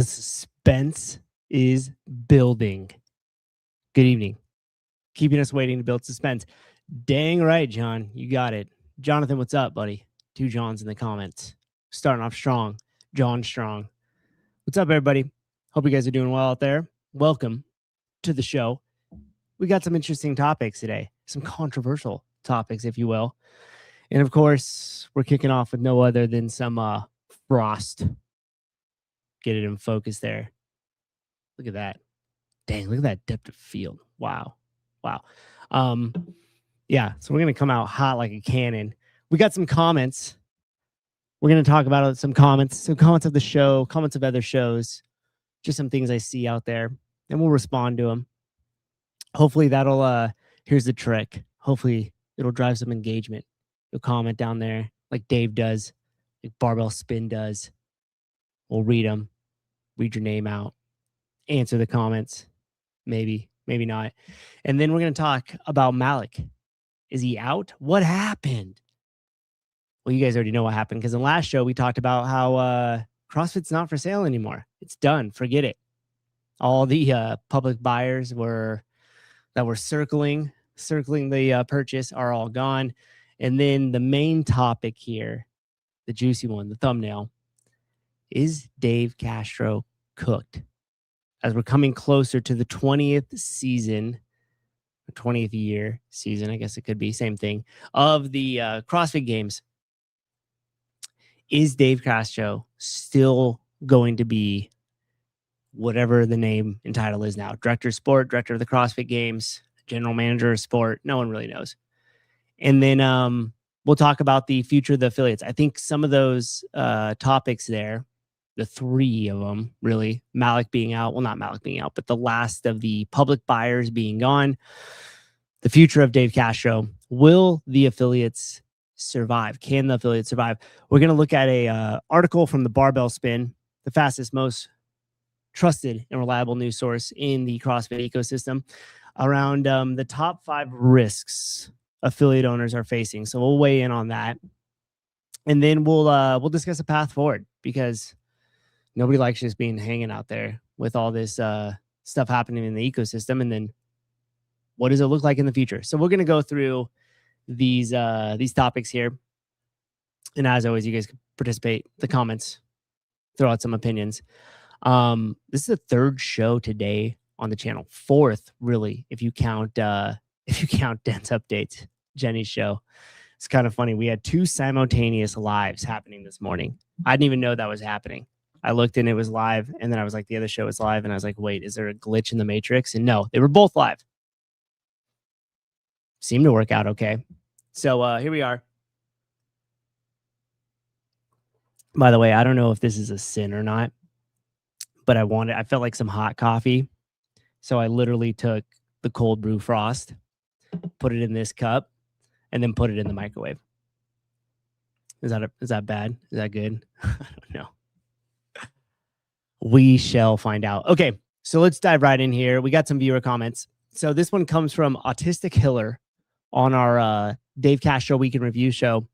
The suspense is building. Good evening. Keeping us waiting to build suspense. Dang right, John. You got it. Jonathan, what's up, buddy? 2 Johns in the comments. Starting off strong. John Strong. What's up, everybody? Hope you guys are doing well out there. Welcome to the show. We got some interesting topics today. Some controversial topics, if you will. And of course, we're kicking off with no other than some frost. Get it in focus there. Look at that. Dang, look at that depth of field. Wow. Yeah, so we're going to come out hot like a cannon. We got some comments. We're going to talk about some comments of the show, comments of other shows, just some things I see out there, and we'll respond to them. Hopefully that'll, here's the trick. Hopefully it'll drive some engagement. You'll comment down there like Dave does, like Barbell Spin does. We'll read them, read your name out, answer the comments, maybe not. And then we're going to talk about Malik. Is he out? What happened? Well, you guys already know what happened because in the last show we talked about how CrossFit's not for sale anymore. It's done. Forget it. All the public buyers that were circling the purchase are all gone. And then the main topic here, the juicy one, the thumbnail, is Dave Castro cooked? As we're coming closer to the 20th season, 20th year season, I guess it could be, same thing, of the CrossFit Games. Is Dave Castro still going to be whatever the name and title is now? Director of Sport, Director of the CrossFit Games, General Manager of Sport. No one really knows. And then we'll talk about the future of the affiliates. I think some of those topics there, the 3 of them, really, Malik being out, well, not Malik being out, but the last of the public buyers being gone, the future of Dave Castro. Will the affiliates survive? Can the affiliates survive? We're going to look at a article from the Barbell Spin, the fastest, most trusted and reliable news source in the CrossFit ecosystem, around the top 5 risks affiliate owners are facing. So we'll weigh in on that. And then we'll discuss a path forward, because nobody likes just being hanging out there with all this stuff happening in the ecosystem. And then what does it look like in the future? So we're going to go through these topics here. And as always, you guys can participate in the comments, throw out some opinions. This is the 3rd show today on the channel. 4th, really, if you count Dance Updates, Jenny's show. It's kind of funny. We had 2 simultaneous lives happening this morning. I didn't even know that was happening. I looked and it was live, and then I was like, the other show is live, and I was like, wait, is there a glitch in the matrix? And no, they were both live. Seemed to work out okay. So here we are. By the way, I don't know if this is a sin or not, but I felt like some hot coffee. So I literally took the cold brew frost, put it in this cup, and then put it in the microwave. Is that bad? Is that good? I don't know. We shall find out. Okay, so let's dive right in here. We got some viewer comments. So this one comes from Autistic Hiller on our Dave Castro Week in Review show.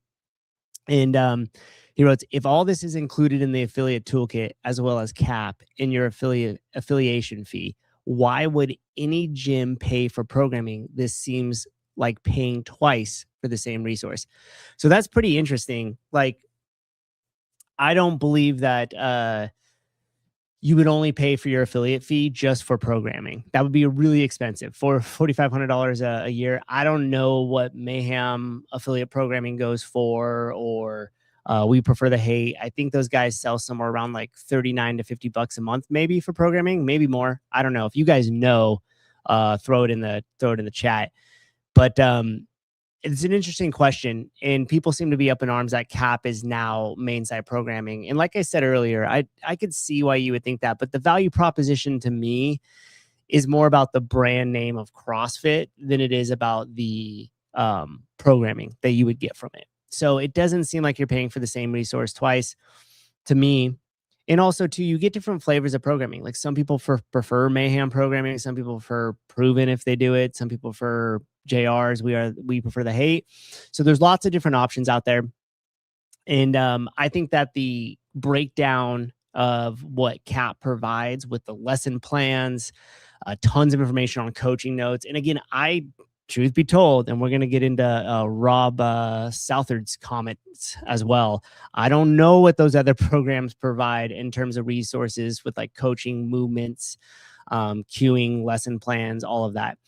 And he wrote, if all this is included in the affiliate toolkit as well as cap in your affiliation fee, why would any gym pay for programming? This seems like paying twice for the same resource. So that's pretty interesting. Like, I don't believe that you would only pay for your affiliate fee just for programming. That would be really expensive for $4,500 a year. I don't know what Mayhem affiliate programming goes for, or We Prefer the Hate. I think those guys sell somewhere around like $39 to $50 a month, maybe, for programming, maybe more. I don't know. If you guys know, throw it in the chat. But it's an interesting question, and people seem to be up in arms that cap is now main site programming. And like I said earlier, I could see why you would think that, but the value proposition to me is more about the brand name of CrossFit than it is about the programming that you would get from it. So it doesn't seem like you're paying for the same resource twice to me. And also, too, you get different flavors of programming. Like, some people prefer Mayhem programming. Some people prefer Proven if they do it. Some people prefer JR's. We Prefer the Hate. So there's lots of different options out there. And I think that the breakdown of what CAP provides with the lesson plans, tons of information on coaching notes. And again, truth be told, and we're going to get into Rob Southard's comments as well. I don't know what those other programs provide in terms of resources with like coaching movements, queuing, lesson plans, all of that.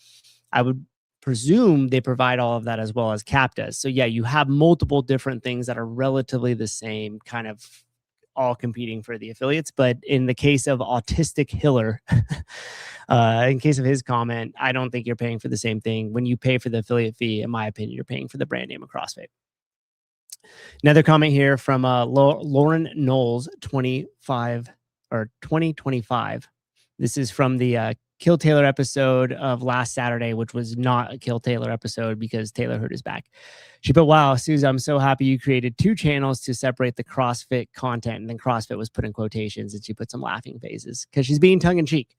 I would presume they provide all of that as well as CAP does. So yeah, you have multiple different things that are relatively the same, kind of all competing for the affiliates. But in the case of Autistic Hiller, in case of his comment, I don't think you're paying for the same thing. When you pay for the affiliate fee, in my opinion, you're paying for the brand name of CrossFit. Another comment here from Lauren Knowles, 2025. This is from the Kill Taylor episode of last Saturday, which was not a Kill Taylor episode because Taylor hurt his back. She put, wow, Souza, I'm so happy you created 2 channels to separate the CrossFit content. And then CrossFit was put in quotations, and she put some laughing faces because she's being tongue in cheek.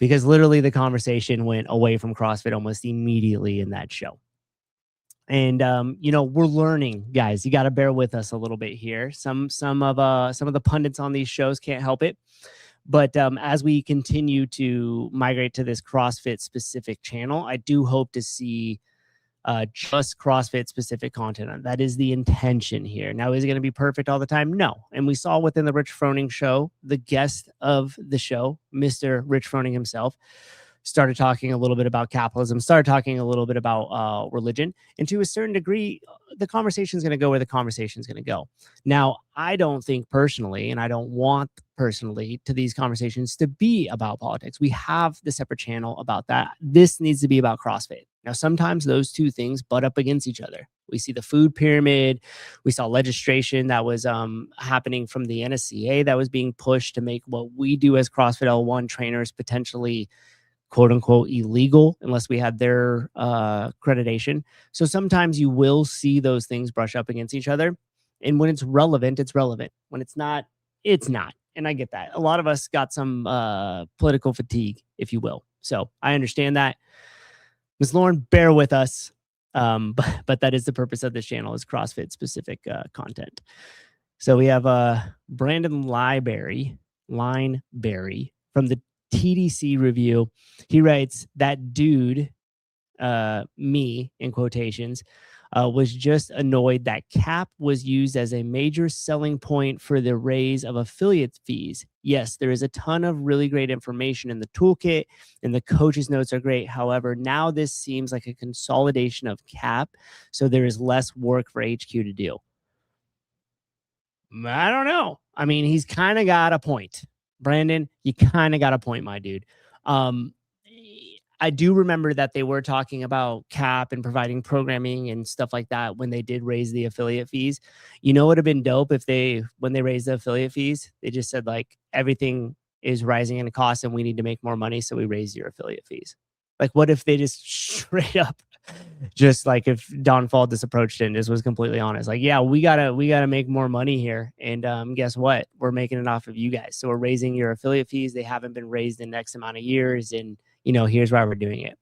Because literally the conversation went away from CrossFit almost immediately in that show. And we're learning, guys. You got to bear with us a little bit here. Some of the pundits on these shows can't help it. But as we continue to migrate to this CrossFit specific channel, I do hope to see just CrossFit specific content. That is the intention here. Now, is it going to be perfect all the time? No. And we saw within the Rich Froning show, the guest of the show, Mr. Rich Froning himself, started talking a little bit about capitalism, started talking a little bit about religion. And to a certain degree, the conversation is going to go where the conversation is going to go. Now, I don't think personally, and I don't want personally to these conversations to be about politics. We have the separate channel about that. This needs to be about CrossFit. Now, sometimes those two things butt up against each other. We see the food pyramid. We saw legislation that was happening from the NSCA that was being pushed to make what we do as CrossFit L1 trainers potentially quote unquote illegal unless we had their accreditation. So sometimes you will see those things brush up against each other. And when it's relevant, it's relevant. When it's not, it's not. And I get that. A lot of us got some political fatigue, if you will. So I understand that. Ms. Lauren, bear with us. But that is the purpose of this channel, is CrossFit specific content. So we have Brandon Lineberry from the TDC review. He writes, that dude, me in quotations, was just annoyed that CAP was used as a major selling point for the raise of affiliate fees. Yes, there is a ton of really great information in the toolkit, and the coach's notes are great. However, now this seems like a consolidation of CAP, so there is less work for HQ to do. I don't know. I mean, he's kind of got a point. Brandon, you kind of got a point, my dude. I do remember that they were talking about CAP and providing programming and stuff like that when they did raise the affiliate fees. You know, it would have been dope if when they raised the affiliate fees, they just said like, everything is rising in cost and we need to make more money, so we raise your affiliate fees. Like, what if they just straight up, just like if Don Faldis approached it and just was completely honest, like, yeah, we gotta make more money here, and guess what? We're making it off of you guys, so we're raising your affiliate fees. They haven't been raised in X amount of years, and here's why we're doing it.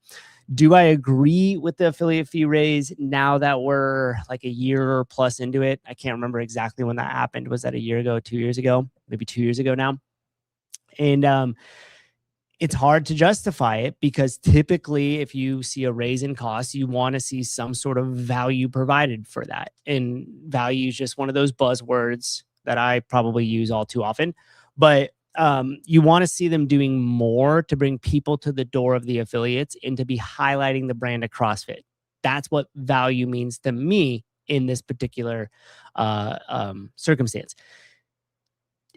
Do I agree with the affiliate fee raise now that we're like a year plus into it? I can't remember exactly when that happened. Was that a year ago, 2 years ago, maybe 2 years ago now? And it's hard to justify it because typically if you see a raise in costs, you want to see some sort of value provided for that. And value is just one of those buzzwords that I probably use all too often. But you want to see them doing more to bring people to the door of the affiliates and to be highlighting the brand of CrossFit. That's what value means to me in this particular circumstance.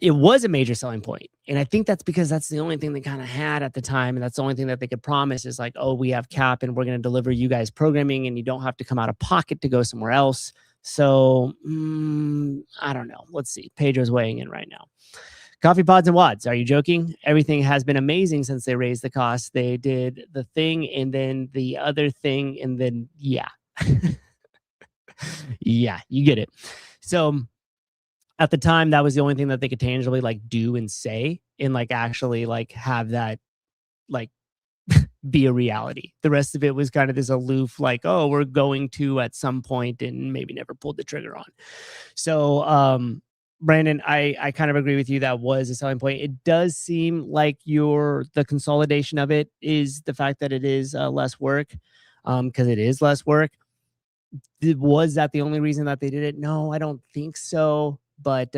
It was a major selling point. And I think that's because that's the only thing they kind of had at the time. And that's the only thing that they could promise is like, oh, we have CAP and we're going to deliver you guys programming and you don't have to come out of pocket to go somewhere else. So I don't know. Let's see. Pedro's weighing in right now. Coffee pods and wads. Are you joking? Everything has been amazing since they raised the cost. They did the thing and then the other thing. And then, yeah. Yeah, you get it. So at the time, that was the only thing that they could tangibly like do and say and like actually like have that like be a reality. The rest of it was kind of this aloof, like, oh, we're going to at some point and maybe never pulled the trigger on. So, Brandon, I kind of agree with you. That was a selling point. It does seem like the consolidation of it is the fact that it is less work, because it is less work. Was that the only reason that they did it? No, I don't think so. But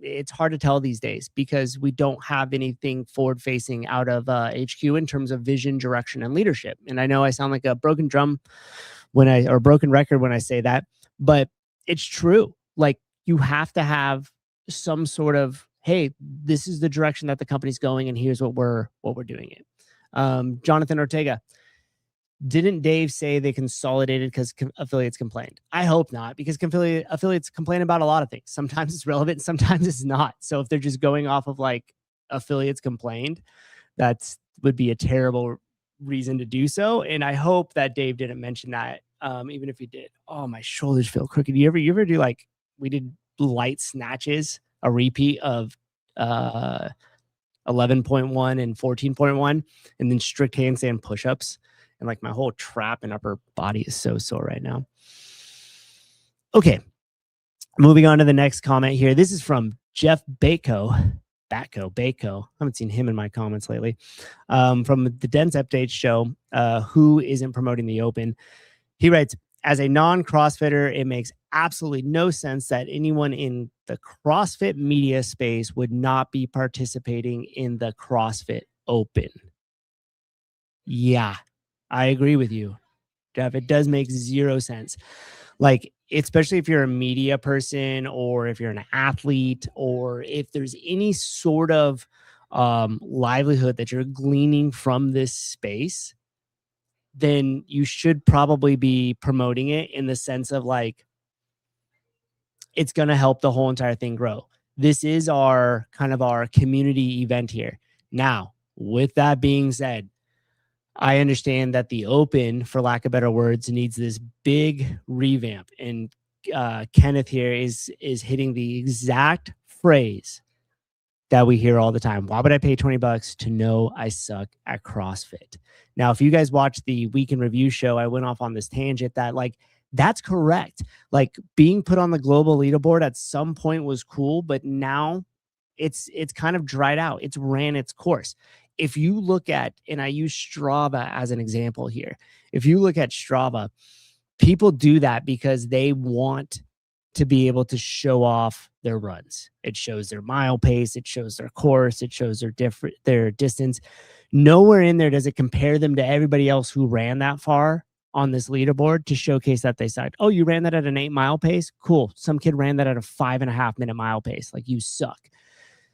it's hard to tell these days because we don't have anything forward facing out of HQ in terms of vision, direction, and leadership. And I know I sound like a broken drum or broken record when I say that, but it's true. Like, you have to have some sort of, hey, this is the direction that the company's going, and here's what we're doing it. Jonathan Ortega, didn't Dave say they consolidated because affiliates complained? I hope not, because affiliates complain about a lot of things. Sometimes it's relevant, sometimes it's not. So if they're just going off of like affiliates complained, that would be a terrible reason to do so. And I hope that Dave didn't mention that. Even if he did, oh, my shoulders feel crooked. You ever do, like, we did light snatches, a repeat of 11.1 and 14.1, and then strict handstand push-ups. And like, my whole trap and upper body is so sore right now. Okay. Moving on to the next comment here. This is from Jeff Batko. I haven't seen him in my comments lately. From the Dense Update show, who isn't promoting the Open. He writes, as a non-CrossFitter, it makes absolutely no sense that anyone in the CrossFit media space would not be participating in the CrossFit Open. Yeah, I agree with you, Jeff. It does make zero sense. Like, especially if you're a media person, or if you're an athlete, or if there's any sort of livelihood that you're gleaning from this space, then you should probably be promoting it in the sense of like, it's going to help the whole entire thing grow. This is our community event here. Now, with that being said, I understand that the Open, for lack of better words, needs this big revamp. And Kenneth here is hitting the exact phrase that we hear all the time. Why would I pay $20 to know I suck at CrossFit? Now, if you guys watched the Week in Review show, I went off on this tangent that, like, that's correct. Like, being put on the global leaderboard at some point was cool, but now it's kind of dried out. It's ran its course. If you look at, and I use Strava as an example here, if you look at Strava, people do that because they want to be able to show off their runs. It shows their mile pace, it shows their course, it shows their distance. Nowhere in there does it compare them to everybody else who ran that far on this leaderboard to showcase that they said, oh, you ran that at an 8-mile pace? Cool. Some kid ran that at a 5.5-minute mile pace. Like, you suck.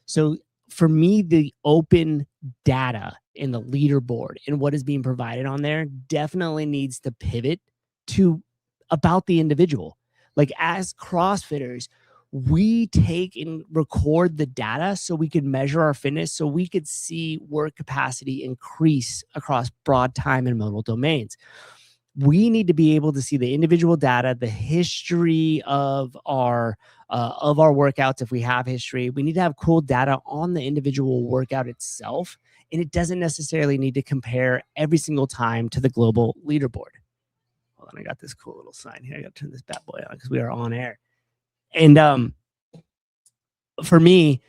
So for me, the Open data in the leaderboard and what is being provided on there definitely needs to pivot to about the individual. Like, as CrossFitters, we take and record the data so we could measure our fitness, so we could see work capacity increase across broad time and modal domains. We need to be able to see the individual data, the history of our workouts. If we have history, we need to have cool data on the individual workout itself. And it doesn't necessarily need to compare every single time to the global leaderboard. Hold on, I got this cool little sign here. I got to turn this bad boy on because we are on air. And for me,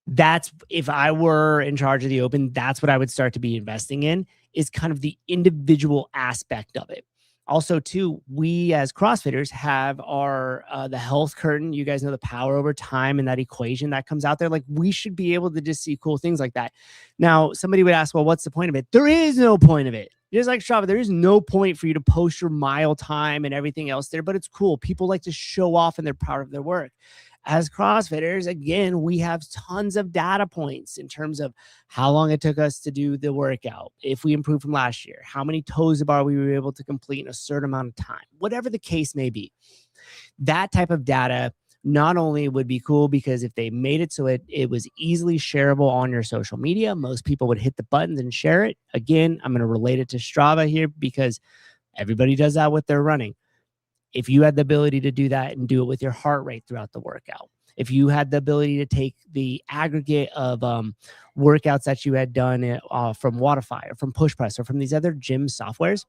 that's, if I were in charge of the Open, that's what I would start to be investing in, is kind of the individual aspect of it. Also, too, we as CrossFitters have our the health curtain. You guys know the power over time and that equation that comes out there. Like, we should be able to just see cool things like that. Now, somebody would ask, well, what's the point of it? There is no point of it. Just like Strava, there is no point for you to post your mile time and everything else there, but it's cool. People like to show off and they're proud of their work. As CrossFitters, again, we have tons of data points in terms of how long it took us to do the workout, if we improved from last year, how many toes to bar we were able to complete in a certain amount of time, whatever the case may be. That type of data not only would be cool because if they made it so it was easily shareable on your social media, most people would hit the buttons and share it. Again, I'm going to relate it to Strava here because everybody does that with their running. If you had the ability to do that and do it with your heart rate throughout the workout, if you had the ability to take the aggregate of workouts that you had done from Wodify or from Push Press or from these other gym softwares,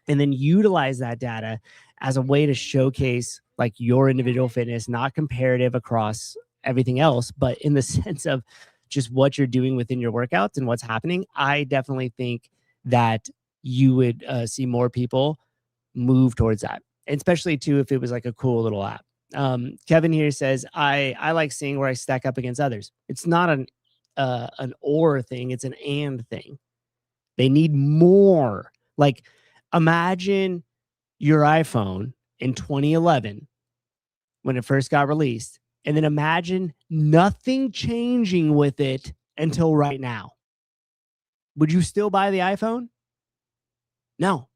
and then utilize that data as a way to showcase like your individual fitness, not comparative across everything else, but in the sense of just what you're doing within your workouts and what's happening, I definitely think that you would see more people move towards that, and especially too if it was like a cool little app. Kevin here says, I like seeing where I stack up against others. It's not an or thing, it's an and thing. They need more. Like, imagine your iPhone in 2011 when it first got released, and then imagine nothing changing with it until right now. Would you still buy the iPhone? No.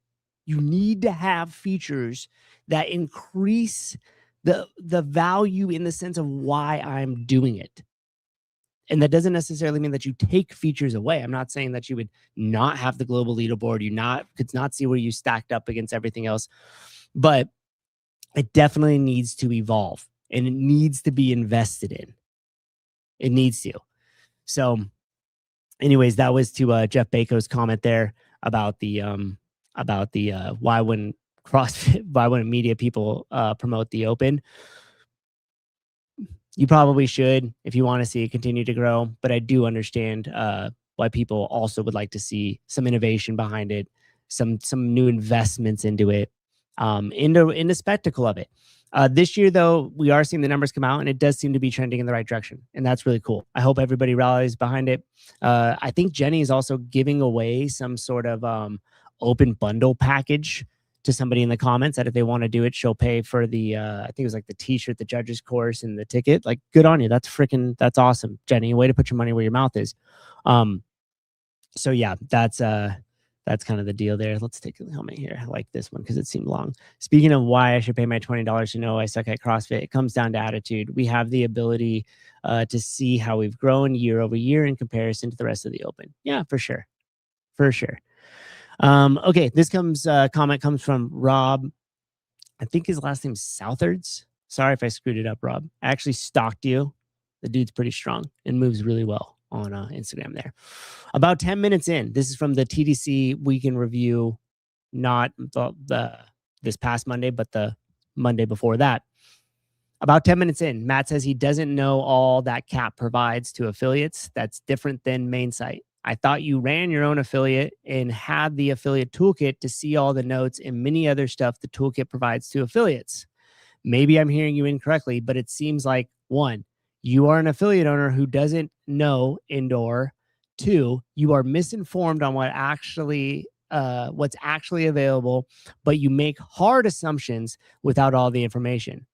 You need to have features that increase the value in the sense of why I'm doing it. And that doesn't necessarily mean that you take features away. I'm not saying that you would not have the global leaderboard. You could not see where you stacked up against everything else. But it definitely needs to evolve, and it needs to be invested in. It needs to. So anyways, that was to Jeff Baco's comment there about the why wouldn't media people promote the Open. You probably should if you want to see it continue to grow, but I do understand why people also would like to see some innovation behind it, some new investments into it, in the spectacle of it. This year, though, we are seeing the numbers come out, and it does seem to be trending in the right direction, and that's really cool. I hope everybody rallies behind it. I think Jenny is also giving away some sort of open bundle package to somebody in the comments that if they want to do it, she'll pay for the I think it was like the t-shirt, the judges course, and the ticket. Like, good on you. That's awesome, Jenny. Way to put your money where your mouth is. So yeah, that's kind of the deal there. Let's take a helmet here. I like this one because it seemed long. Speaking of why I should pay my $20 to know I suck at CrossFit, it comes down to attitude. We have the ability to see how we've grown year over year in comparison to the rest of the Open. Yeah, for sure. For sure. Okay, this comment comes from Rob. I think his last name's Southards. Sorry if I screwed it up, Rob. I actually stalked you. The dude's pretty strong and moves really well on Instagram there. About 10 minutes in, this is from the TDC weekend review, not this past Monday, but the Monday before that. About 10 minutes in, Matt says he doesn't know all that CAP provides to affiliates. That's different than main site. I thought you ran your own affiliate and had the affiliate toolkit to see all the notes and many other stuff the toolkit provides to affiliates. Maybe I'm hearing you incorrectly, but it seems like 1, you are an affiliate owner who doesn't know indoor. 2, you are misinformed on what's actually available, but you make hard assumptions without all the information.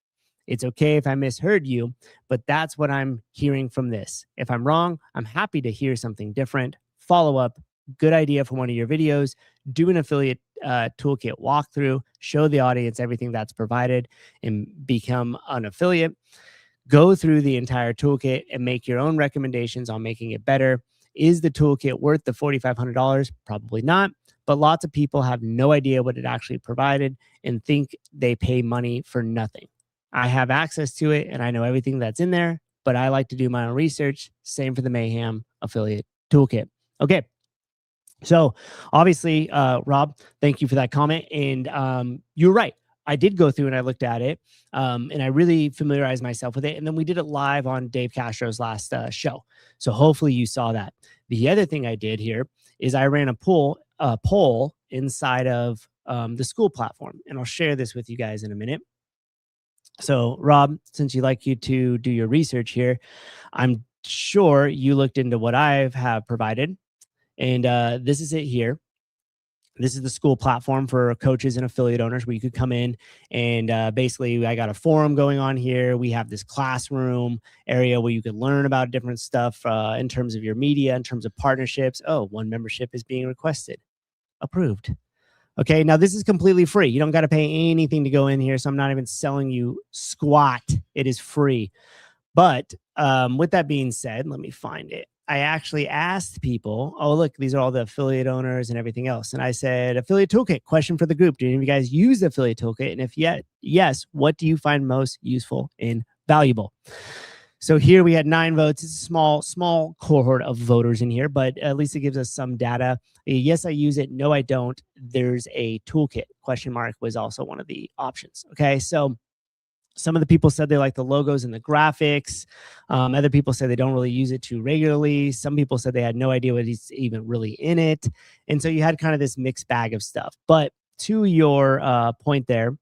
It's okay if I misheard you, but that's what I'm hearing from this. If I'm wrong, I'm happy to hear something different. Follow up. Good idea for one of your videos. Do an affiliate toolkit walkthrough. Show the audience everything that's provided and become an affiliate. Go through the entire toolkit and make your own recommendations on making it better. Is the toolkit worth the $4,500? Probably not. But lots of people have no idea what it actually provided and think they pay money for nothing. I have access to it and I know everything that's in there, but I like to do my own research. Same for the Mayhem affiliate toolkit. Okay. So obviously, Rob, thank you for that comment. And you're right. I did go through and I looked at it and I really familiarized myself with it. And then we did it live on Dave Castro's last show. So hopefully you saw that. The other thing I did here is I ran a poll inside of the school platform. And I'll share this with you guys in a minute. So, Rob, since you like you to do your research here, I'm sure you looked into what I have provided. And this is it here. This is the school platform for coaches and affiliate owners where you could come in and basically I got a forum going on here. We have this classroom area where you could learn about different stuff in terms of your media, in terms of partnerships. Oh, one membership is being requested. Approved. Okay, now this is completely free. You don't got to pay anything to go in here, so I'm not even selling you squat. It is free. But with that being said, let me find it. I actually asked people, oh, look, these are all the affiliate owners and everything else. And I said, affiliate toolkit, question for the group. Do any of you guys use the affiliate toolkit? And if yes, what do you find most useful and valuable? So here we had 9 votes. It's a small cohort of voters in here, but at least it gives us some data. Yes, I use it. No, I don't. There's a toolkit. Question mark was also one of the options. Okay, so Some of the people said they like the logos and the graphics. Other people said they don't really use it too regularly. Some people said they had no idea what is even really in it. And so you had kind of this mixed bag of stuff. But to your point there,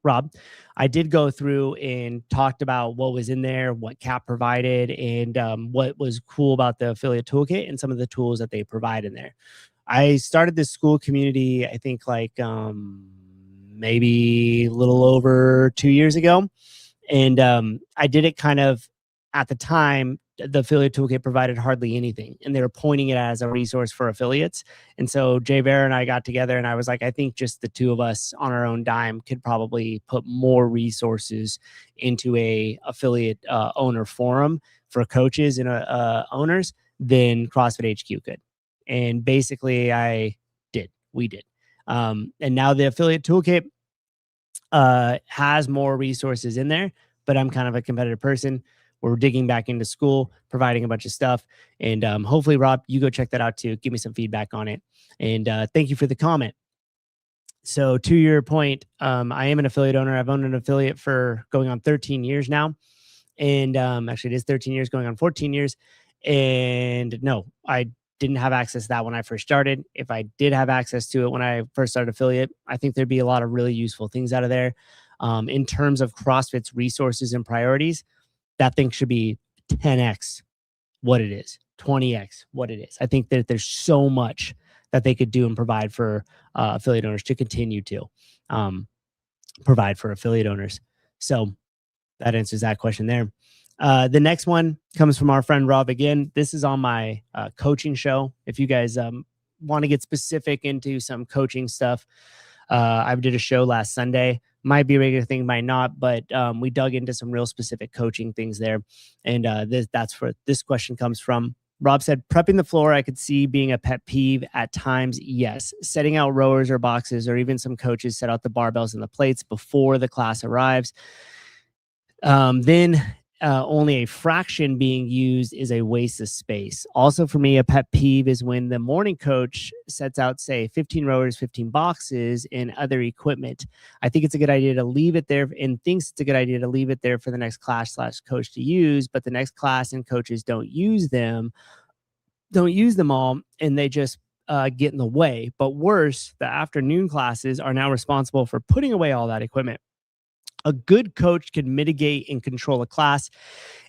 Rob, I did go through and talked about what was in there, what CAP provided, and what was cool about the affiliate toolkit and some of the tools that they provide in there. I started this school community, I think like maybe a little over 2 years ago. And I did it kind of at the time, the affiliate toolkit provided hardly anything, and they were pointing it as a resource for affiliates. And so Jay Bear and I got together, and I was like, I think just the two of us on our own dime could probably put more resources into a affiliate owner forum for coaches and owners than CrossFit HQ could. And basically we did. And now the affiliate toolkit has more resources in there, but I'm kind of a competitive person. We're digging back into school, providing a bunch of stuff. And hopefully, Rob, you go check that out too. Give me some feedback on it. And thank you for the comment. So to your point, I am an affiliate owner. I've owned an affiliate for going on 13 years now. And actually, it is 13 years, going on 14 years. And no, I didn't have access to that when I first started. If I did have access to it when I first started affiliate, I think there'd be a lot of really useful things out of there. In terms of CrossFit's resources and priorities, that thing should be 10x what it is, 20x what it is. I think that there's so much that they could do and provide for affiliate owners to continue to provide for affiliate owners. So that answers that question there. The next one comes from our friend Rob again. This is on my coaching show. If you guys want to get specific into some coaching stuff, I did a show last Sunday. Might be a regular thing, might not, but we dug into some real specific coaching things there. And that's where this question comes from. Rob said, prepping the floor, I could see being a pet peeve at times. Yes. Setting out rowers or boxes, or even some coaches set out the barbells and the plates before the class arrives. Then only a fraction being used is a waste of space. Also, for me, a pet peeve is when the morning coach sets out, say, 15 rowers, 15 boxes, and other equipment. I think it's a good idea to leave it there, and thinks it's a good idea to leave it there for the next class/coach to use, but the next class and coaches don't use them all, and they just get in the way. But worse, the afternoon classes are now responsible for putting away all that equipment. A good coach can mitigate and control a class.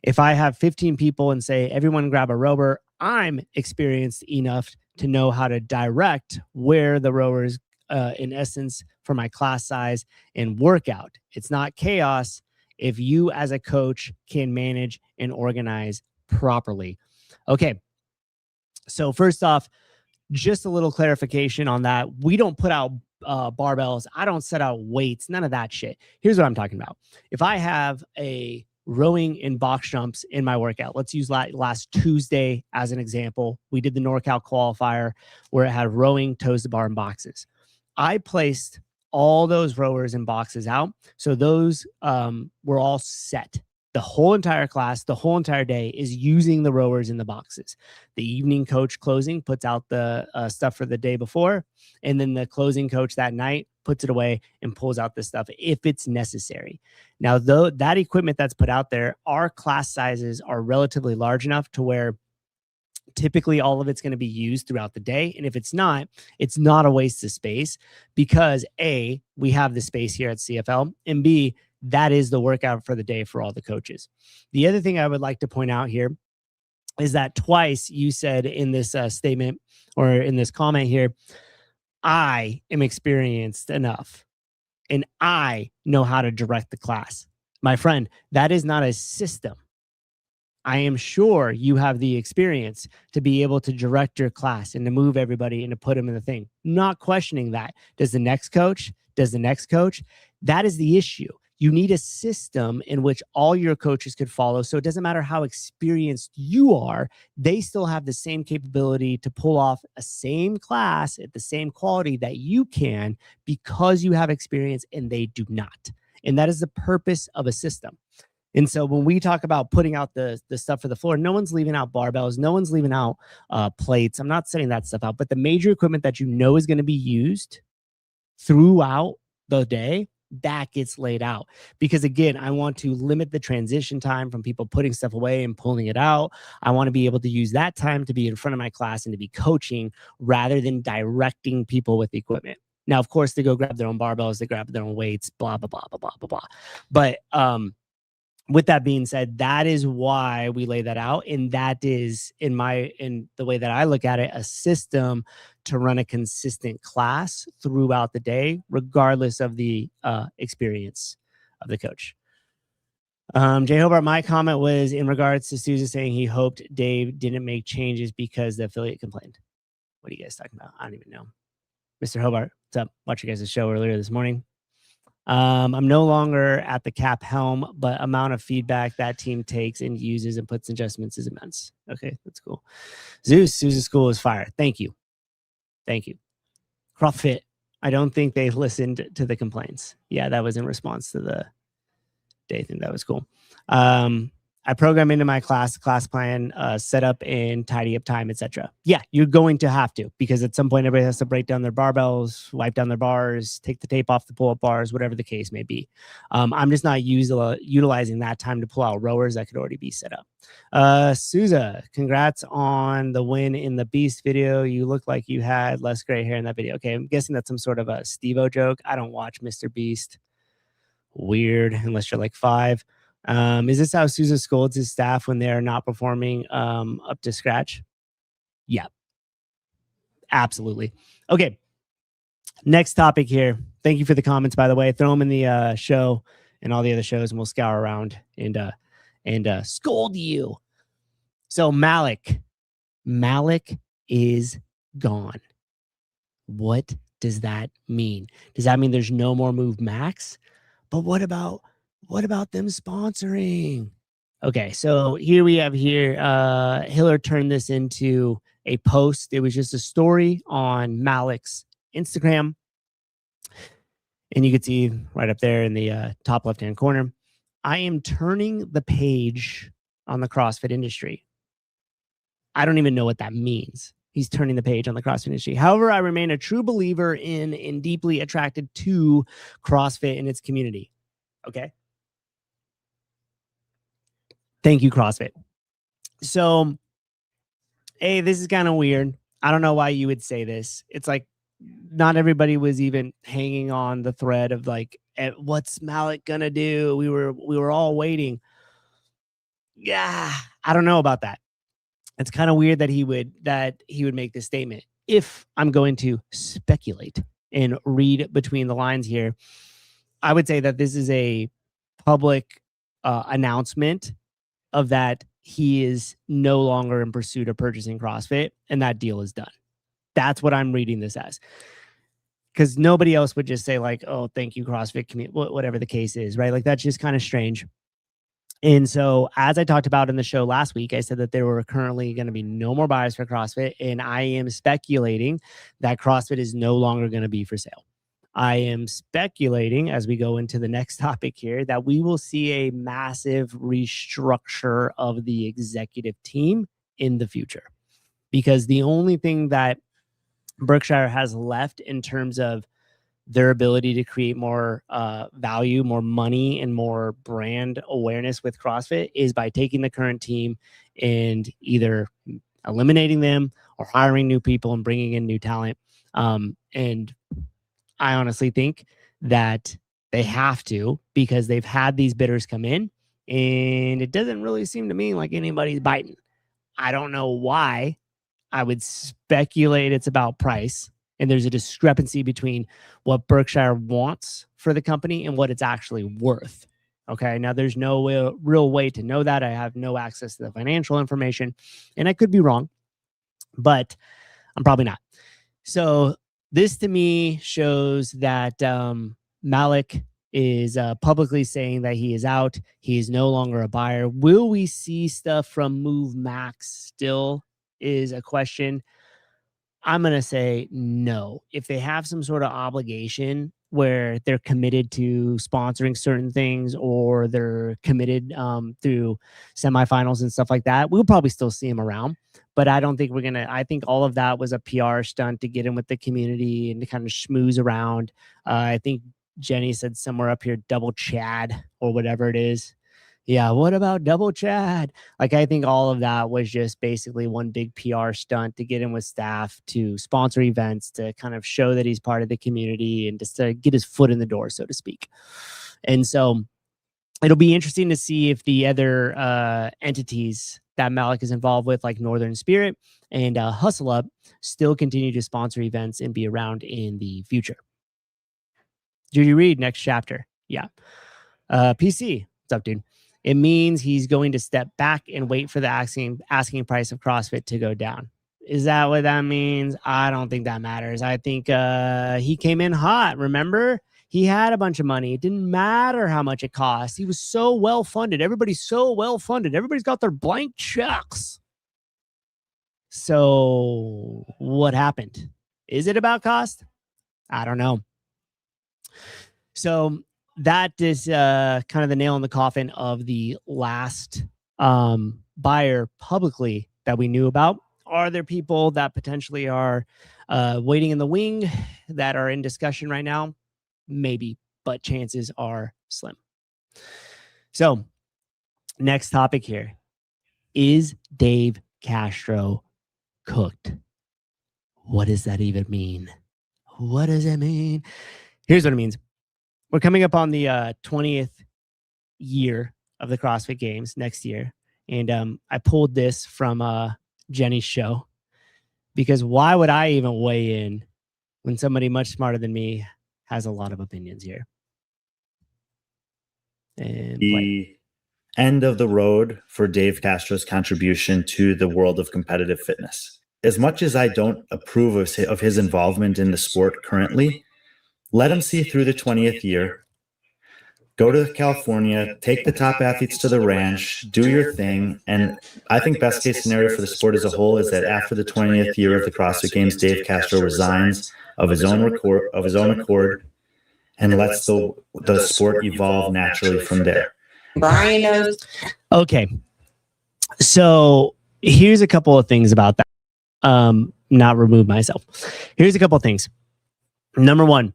If I have 15 people and say, everyone grab a rower, I'm experienced enough to know how to direct where the rowers, in essence, for my class size and workout. It's not chaos if you as a coach can manage and organize properly. Okay. So first off, just a little clarification on that. We don't put out barbells. I don't set out weights, none of that shit. Here's what I'm talking about. If I have a rowing and box jumps in my workout, let's use last Tuesday as an example. We did the NorCal qualifier where it had rowing, toes to bar, and boxes. I placed all those rowers and boxes out. So those were all set. The whole entire class, the whole entire day is using the rowers in the boxes. The evening coach closing puts out the stuff for the day before, and then the closing coach that night puts it away and pulls out the stuff if it's necessary. Now, though that equipment that's put out there, our class sizes are relatively large enough to where typically all of it's going to be used throughout the day. And if it's not a waste of space, because A, we have the space here at CFL, and B, that is the workout for the day for all the coaches. The other thing I would like to point out here is that twice you said in this statement or in this comment here, I am experienced enough and I know how to direct the class. My friend, that is not a system. I am sure you have the experience to be able to direct your class and to move everybody and to put them in the thing. Not questioning that. Does the next coach? That is the issue. You need a system in which all your coaches could follow. So it doesn't matter how experienced you are, they still have the same capability to pull off a same class at the same quality that you can, because you have experience and they do not. And that is the purpose of a system. And so when we talk about putting out the stuff for the floor, no one's leaving out barbells. No one's leaving out plates. I'm not setting that stuff out. But the major equipment that you know is going to be used throughout the day, that gets laid out. Because again, I want to limit the transition time from people putting stuff away and pulling it out. I want to be able to use that time to be in front of my class and to be coaching rather than directing people with equipment. Now, of course, they go grab their own barbells, they grab their own weights, blah, blah, blah, blah, blah, blah, blah. But with that being said, that is why we lay that out. And that is in the way that I look at it, a system to run a consistent class throughout the day, regardless of the experience of the coach. Jay Hobart, my comment was in regards to Souza saying he hoped Dave didn't make changes because the affiliate complained. What are you guys talking about? I don't even know. Mr. Hobart, what's up? Watch you guys' show earlier this morning. I'm no longer at the cap helm, but amount of feedback that team takes and uses and puts adjustments is immense. Okay, that's cool. Souza's school is fire. Thank you. Thank you. CrossFit, I don't think they listened to the complaints. Yeah, that was in response to the day thing. That was cool. I program into my class plan, set up and tidy up time, etc. Yeah, you're going to have to, because at some point everybody has to break down their barbells, wipe down their bars, take the tape off the pull-up bars, whatever the case may be. I'm just not utilizing that time to pull out rowers that could already be set up. Souza, congrats on the win in the Beast video. You look like you had less gray hair in that video. Okay, I'm guessing that's some sort of a Steve-O joke. I don't watch Mr. Beast. Weird, unless you're like 5. Is this how Souza scolds his staff when they're not performing up to scratch? Yeah, absolutely. Okay, next topic here. Thank you for the comments, by the way. Throw them in the show and all the other shows, and we'll scour around and scold you. So Malik is gone. What does that mean? Does that mean there's no more Move Max? But what about them sponsoring? Okay, so we have Hiller turned this into a post. It was just a story on Malik's Instagram. And you can see right up there in the top left-hand corner, I am turning the page on the CrossFit industry. I don't even know what that means. He's turning the page on the CrossFit industry. However, I remain a true believer in and deeply attracted to CrossFit and its community. Okay. Thank you, CrossFit. So, hey, this is kind of weird. I don't know why you would say this. It's like not everybody was even hanging on the thread of like, what's Malik gonna do? We were all waiting. Yeah, I don't know about that. It's kind of weird that he would make this statement. If I'm going to speculate and read between the lines here, I would say that this is a public announcement of that he is no longer in pursuit of purchasing CrossFit, and that deal is done. That's what I'm reading this as. Because nobody else would just say like, oh, thank you, CrossFit, whatever the case is, right? Like, that's just kind of strange. And so, as I talked about in the show last week, I said that there were currently going to be no more buyers for CrossFit, and I am speculating that CrossFit is no longer going to be for sale. I am speculating, as we go into the next topic here, that we will see a massive restructure of the executive team in the future. Because the only thing that Berkshire has left in terms of their ability to create more value, more money, and more brand awareness with CrossFit is by taking the current team and either eliminating them or hiring new people and bringing in new talent. And I honestly think that they have to, because they've had these bidders come in and it doesn't really seem to me like anybody's biting. I don't know why. I would speculate it's about price, and there's a discrepancy between what Berkshire wants for the company and what it's actually worth. Okay. Now there's no real way to know that. I have no access to the financial information, and I could be wrong, but I'm probably not. So this to me shows that Malik is publicly saying that he is out. He is no longer a buyer. Will we see stuff from Move Max still is a question. I'm going to say no. If they have some sort of obligation where they're committed to sponsoring certain things, or they're committed through semifinals and stuff like that, we'll probably still see them around. But I don't think we're going to, I think all of that was a PR stunt to get in with the community and to kind of schmooze around. I think Jenny said somewhere up here, double Chad or whatever it is. Yeah, what about double Chad? Like, I think all of that was just basically one big PR stunt to get him with staff, to sponsor events, to kind of show that he's part of the community and just to get his foot in the door, so to speak. And so it'll be interesting to see if the other entities that Malik is involved with, like Northern Spirit and Hustle Up, still continue to sponsor events and be around in the future. Judy Reed, next chapter. Yeah. PC, what's up, dude? It means he's going to step back and wait for the asking price of CrossFit to go down. Is that what that means? I don't think that matters. I think he came in hot. Remember? He had a bunch of money. It didn't matter how much it cost. He was so well funded. Everybody's so well funded. Everybody's got their blank checks. So what happened? Is it about cost? I don't know. So that is kind of the nail in the coffin of the last buyer publicly that we knew about. Are there people that potentially are waiting in the wing that are in discussion right now? Maybe, but chances are slim. So next topic here. Is Dave Castro cooked? What does that even mean? What does it mean? Here's what it means. We're coming up on the 20th year of the CrossFit Games next year. And I pulled this from Jenny's show, because why would I even weigh in when somebody much smarter than me has a lot of opinions here? And the end of the road for Dave Castro's contribution to the world of competitive fitness. As much as I don't approve of his involvement in the sport currently, let him see through the 20th year. Go to California, take the top athletes to the ranch, do your thing. And I think best case scenario for the sport as a whole is that after the 20th year of the CrossFit Games, Dave Castro resigns of his own accord and lets the sport evolve naturally from there. Brian knows. Okay. So here's a couple of things about that. Not remove myself. Here's a couple of things. Number one,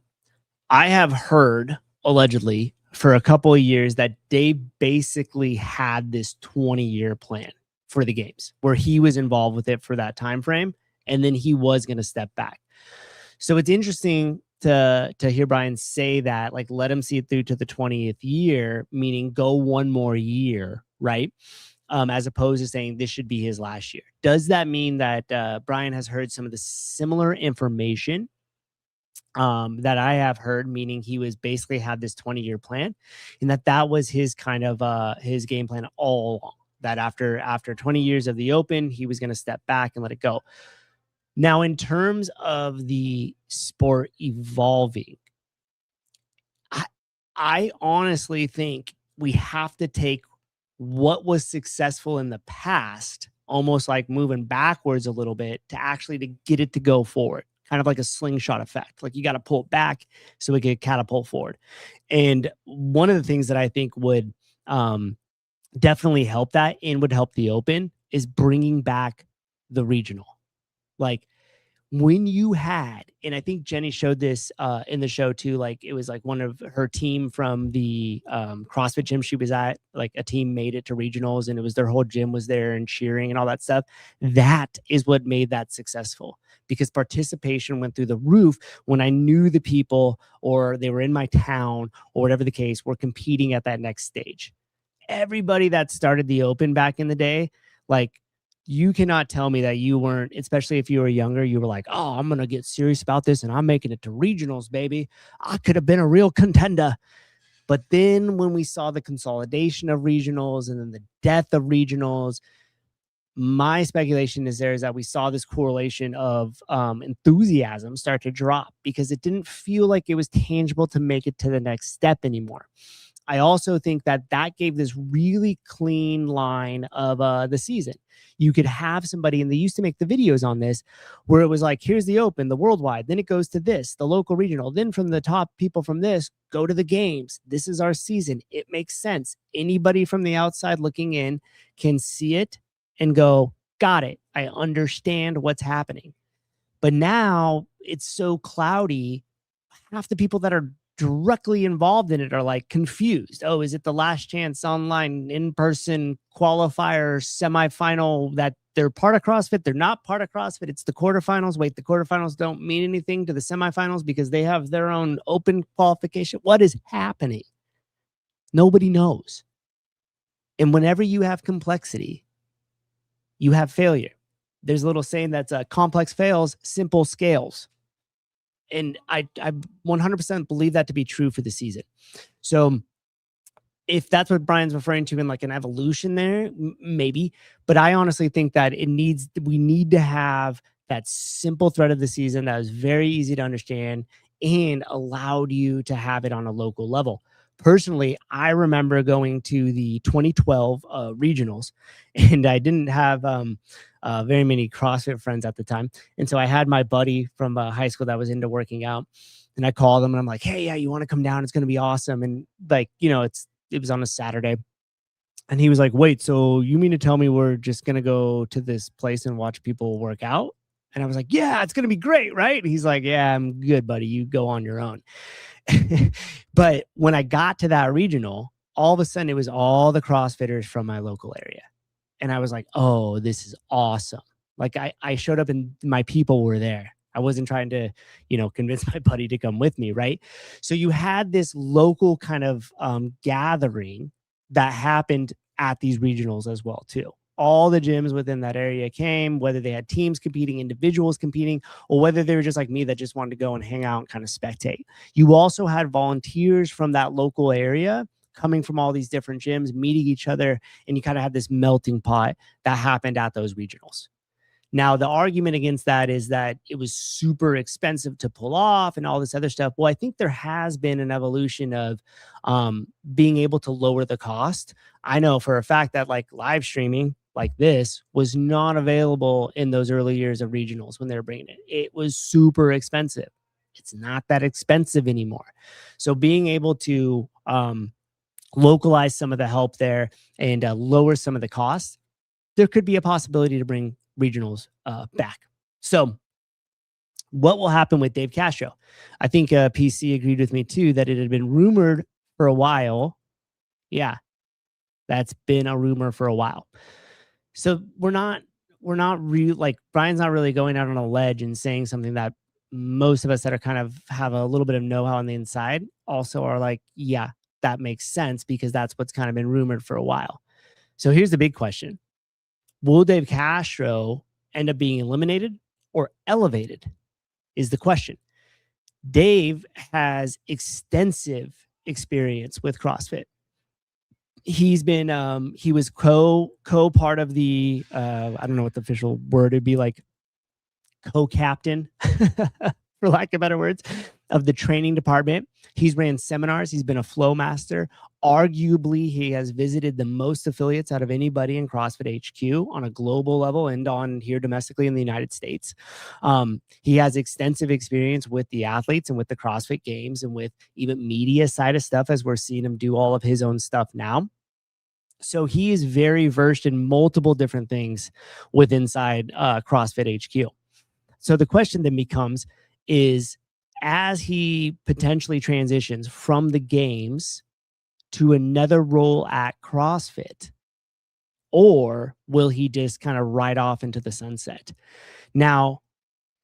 I have heard allegedly for a couple of years that Dave basically had this 20-year plan for the games where he was involved with it for that time frame, and then he was going to step back. So it's interesting to hear Brian say that, like, let him see it through to the 20th year, meaning go one more year, right? As opposed to saying this should be his last year. Does that mean that Brian has heard some of the similar information that I have heard, meaning he was basically had this 20-year plan, and that was his kind of his game plan all along, that after 20 years of the Open, he was going to step back and let it go. Now, in terms of the sport evolving, I honestly think we have to take what was successful in the past, almost like moving backwards a little bit to actually to get it to go forward, kind of like a slingshot effect. Like, you got to pull it back so it could catapult forward. And one of the things that I think would definitely help that and would help the Open is bringing back the regional. Like, when you had, and I think Jenny showed this in the show too, like it was like one of her team from the CrossFit gym she was at, like a team made it to regionals, and it was their whole gym was there and cheering and all that stuff. That is what made that successful, because participation went through the roof when I knew the people, or they were in my town, or whatever the case, were competing at that next stage. Everybody that started the Open back in the day, like, you cannot tell me that you weren't, especially if you were younger, you were like, oh, I'm going to get serious about this and I'm making it to regionals, baby. I could have been a real contender. But then when we saw the consolidation of regionals and then the death of regionals, my speculation is that we saw this correlation of enthusiasm start to drop, because it didn't feel like it was tangible to make it to the next step anymore. I also think that gave this really clean line of the season. You could have somebody, and they used to make the videos on this, where it was like, here's the Open, the worldwide, then it goes to this, the local regional, then from the top people from this go to the games. This is our season. It makes sense. Anybody from the outside looking in can see it and go, got it. I understand what's happening. But now it's so cloudy. Half the people that are directly involved in it are like confused. Oh, is it the last chance online in-person qualifier semifinal that they're part of CrossFit? They're not part of CrossFit. It's the quarterfinals. Wait, the quarterfinals don't mean anything to the semifinals because they have their own open qualification. What is happening? Nobody knows. And whenever you have complexity, you have failure. There's a little saying that's complex fails, simple scales. And I 100% believe that to be true for the season. So if that's what Brian's referring to in like an evolution there, maybe. But I honestly think that we need to have that simple thread of the season that is very easy to understand and allowed you to have it on a local level. Personally, I remember going to the 2012 regionals, and I didn't have very many CrossFit friends at the time. And so I had my buddy from high school that was into working out, and I called him and I'm like, hey, yeah, you want to come down? It's going to be awesome. And like, it was on a Saturday. And he was like, wait, so you mean to tell me we're just going to go to this place and watch people work out? And I was like, yeah, it's going to be great, right? And he's like, yeah, I'm good, buddy. You go on your own. But when I got to that regional, all of a sudden it was all the CrossFitters from my local area. And I was like, oh, this is awesome. Like I showed up and my people were there. I wasn't trying to, convince my buddy to come with me, right? So you had this local kind of gathering that happened at these regionals as well, too. All the gyms within that area came, whether they had teams competing, individuals competing, or whether they were just like me that just wanted to go and hang out and kind of spectate. You also had volunteers from that local area coming from all these different gyms, meeting each other, and you kind of had this melting pot that happened at those regionals. Now, the argument against that is that it was super expensive to pull off and all this other stuff. Well, I think there has been an evolution of being able to lower the cost. I know for a fact that like live streaming like this was not available in those early years of regionals when they were bringing it. It was super expensive. It's not that expensive anymore. So being able to localize some of the help there and lower some of the costs, there could be a possibility to bring regionals back. So what will happen with Dave Castro? I think PC agreed with me too that it had been rumored for a while. Yeah, that's been a rumor for a while. So we're not really like Brian's not really going out on a ledge and saying something that most of us that are kind of have a little bit of know-how on the inside also are like, yeah, that makes sense because that's what's kind of been rumored for a while. So here's the big question. Will Dave Castro end up being eliminated or elevated is the question. Dave has extensive experience with CrossFit. He's been he was co part of the I don't know what the official word would be, like co-captain for lack of better words, of the training department. He's ran seminars. He's been a flow master. Arguably, he has visited the most affiliates out of anybody in CrossFit HQ on a global level and on here domestically in the United States. He has extensive experience with the athletes and with the CrossFit Games and with even media side of stuff as we're seeing him do all of his own stuff now. So he is very versed in multiple different things with inside CrossFit HQ. So the question then becomes is, as he potentially transitions from the games to another role at CrossFit, or will he just kind of ride off into the sunset? Now,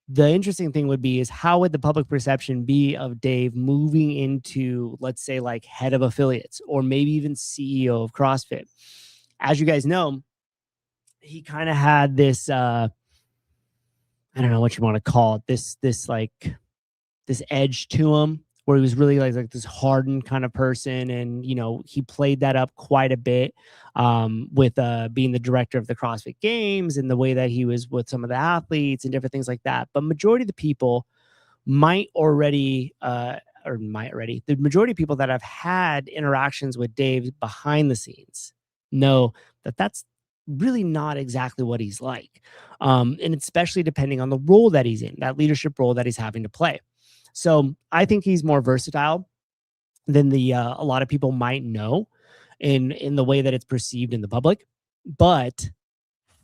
the interesting thing would be is how would the public perception be of Dave moving into, let's say, like head of affiliates or maybe even CEO of CrossFit? As you guys know, he kind of had this, I don't know what you want to call it, this edge to him where he was really like this hardened kind of person. And, he played that up quite a bit with being the director of the CrossFit Games and the way that he was with some of the athletes and different things like that. But majority of the people the majority of people that have had interactions with Dave behind the scenes know that that's really not exactly what he's like. And especially depending on the role that he's in, that leadership role that he's having to play. So I think he's more versatile than a lot of people might know in the way that it's perceived in the public. But